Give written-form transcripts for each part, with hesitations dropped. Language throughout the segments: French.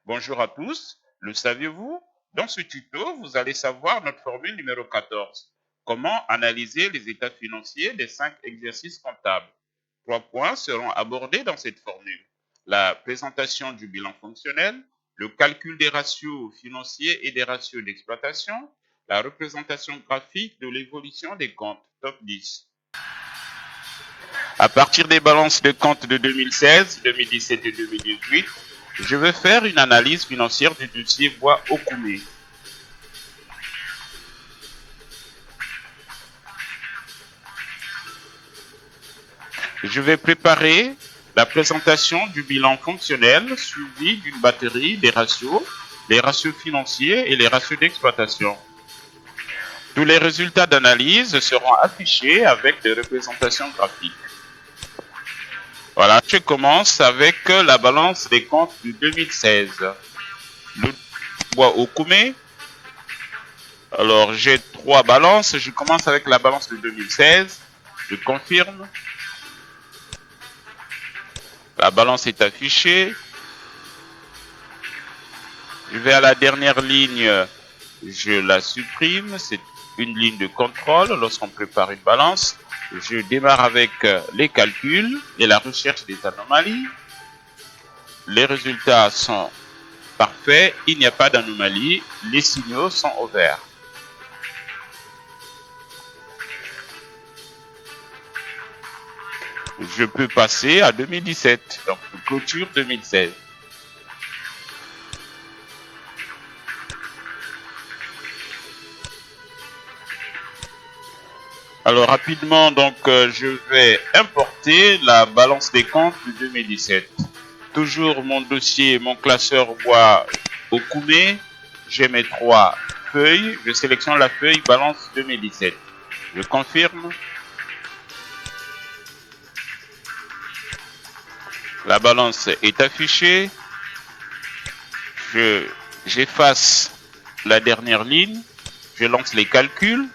Bonjour à tous, le saviez-vous? Dans ce tuto, vous allez savoir notre formule numéro 14. Comment analyser les états financiers des 5 exercices comptables. 3 points seront abordés dans cette formule. La présentation du bilan fonctionnel, le calcul des ratios financiers et des ratios d'exploitation, la représentation graphique de l'évolution des comptes. Top 10. À partir des balances de comptes de 2016, 2017 et 2018, je vais faire une analyse financière du dossier Bois Okoumé. Je vais préparer la présentation du bilan fonctionnel suivi d'une batterie des ratios, les ratios financiers et les ratios d'exploitation. Tous les résultats d'analyse seront affichés avec des représentations graphiques. Voilà, je commence avec la balance des comptes de 2016. Le Bois Okoumé. Alors, j'ai 3 balances. Je commence avec la balance de 2016. Je confirme. La balance est affichée. Je vais à la dernière ligne. Je la supprime. C'est une ligne de contrôle lorsqu'on prépare une balance. Je démarre avec les calculs et la recherche des anomalies. Les résultats sont parfaits. Il n'y a pas d'anomalie. Les signaux sont au vert. Je peux passer à 2017, donc clôture 2016. Alors rapidement, donc je vais importer la balance des comptes de 2017. Toujours mon dossier, mon classeur Bois Okoumé. J'ai mes 3 feuilles. Je sélectionne la feuille balance 2017. Je confirme. La balance est affichée. J'efface la dernière ligne. Je lance les calculs.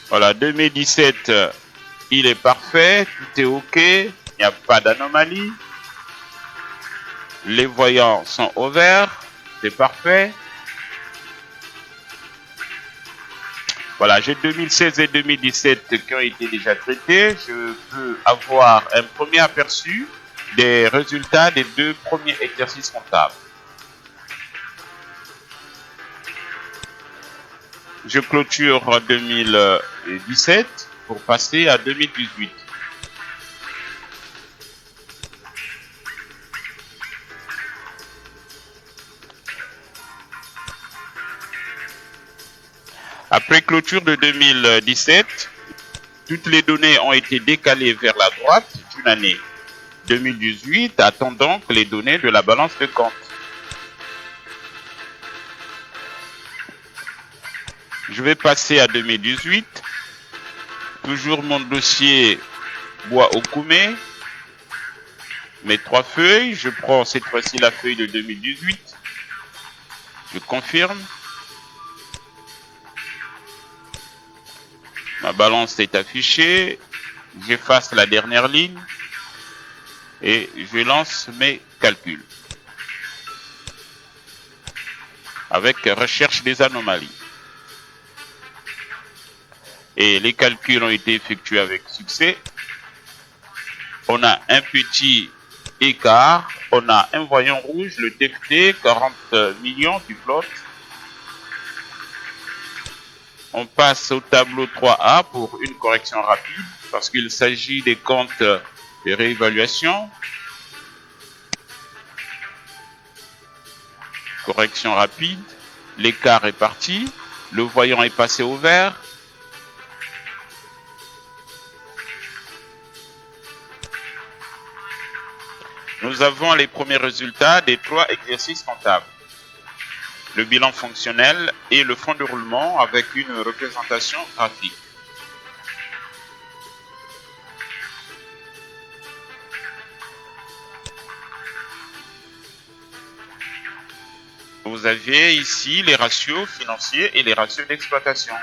Voilà, 2017, il est parfait, tout est OK, il n'y a pas d'anomalie. Les voyants sont au vert, c'est parfait. Voilà, j'ai 2016 et 2017 qui ont été déjà traités. Je peux avoir un premier aperçu des résultats des 2 premiers exercices comptables. Je clôture 2017 pour passer à 2018. Après clôture de 2017, toutes les données ont été décalées vers la droite d'une année. 2018 attend donc les données de la balance de compte. Je vais passer à 2018. Toujours mon dossier Bois Okoumé. Mes 3 feuilles. Je prends cette fois-ci la feuille de 2018. Je confirme. Ma balance est affichée. J'efface la dernière ligne. Et je lance mes calculs. Avec recherche des anomalies. Et les calculs ont été effectués avec succès. On a un petit écart. On a un voyant rouge, le TFT, 40 millions qui flotte. On passe au tableau 3A pour une correction rapide parce qu'il s'agit des comptes de réévaluation. Correction rapide. L'écart est parti. Le voyant est passé au vert. Nous avons les premiers résultats des 3 exercices comptables. Le bilan fonctionnel et le fonds de roulement avec une représentation graphique. Vous avez ici les ratios financiers et les ratios d'exploitation.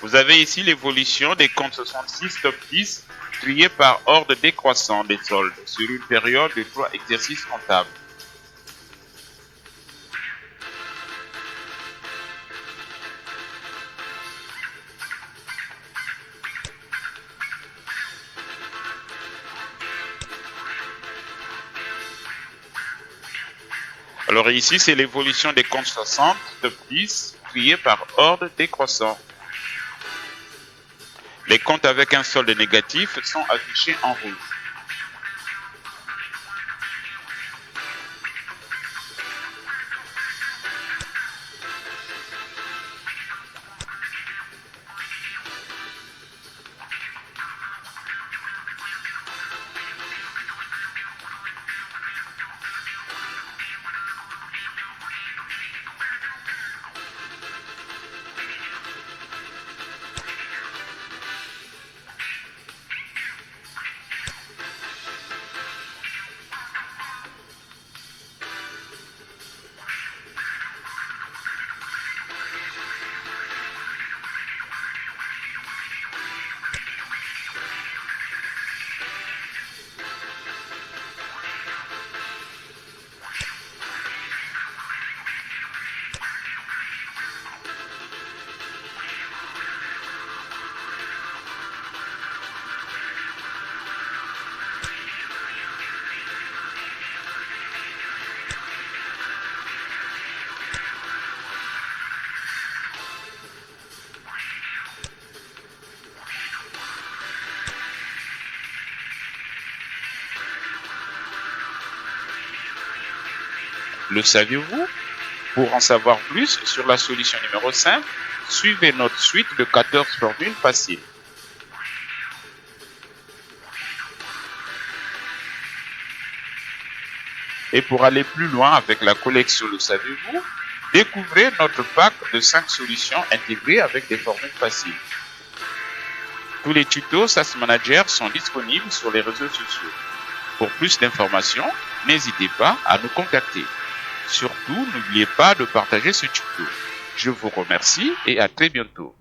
Vous avez ici l'évolution des comptes 66 top 10 triés par ordre décroissant des soldes sur une période de 3 exercices comptables. Alors ici, c'est l'évolution des comptes 60 top 10 triés par ordre décroissant. Les comptes avec un solde négatif sont affichés en rouge. Le saviez-vous? Pour en savoir plus sur la solution numéro 5, suivez notre suite de 14 formules faciles. Et pour aller plus loin avec la collection Le saviez-vous, découvrez notre pack de 5 solutions intégrées avec des formules faciles. Tous les tutos SAS Manager sont disponibles sur les réseaux sociaux. Pour plus d'informations, n'hésitez pas à nous contacter. Surtout, n'oubliez pas de partager ce tuto. Je vous remercie et à très bientôt.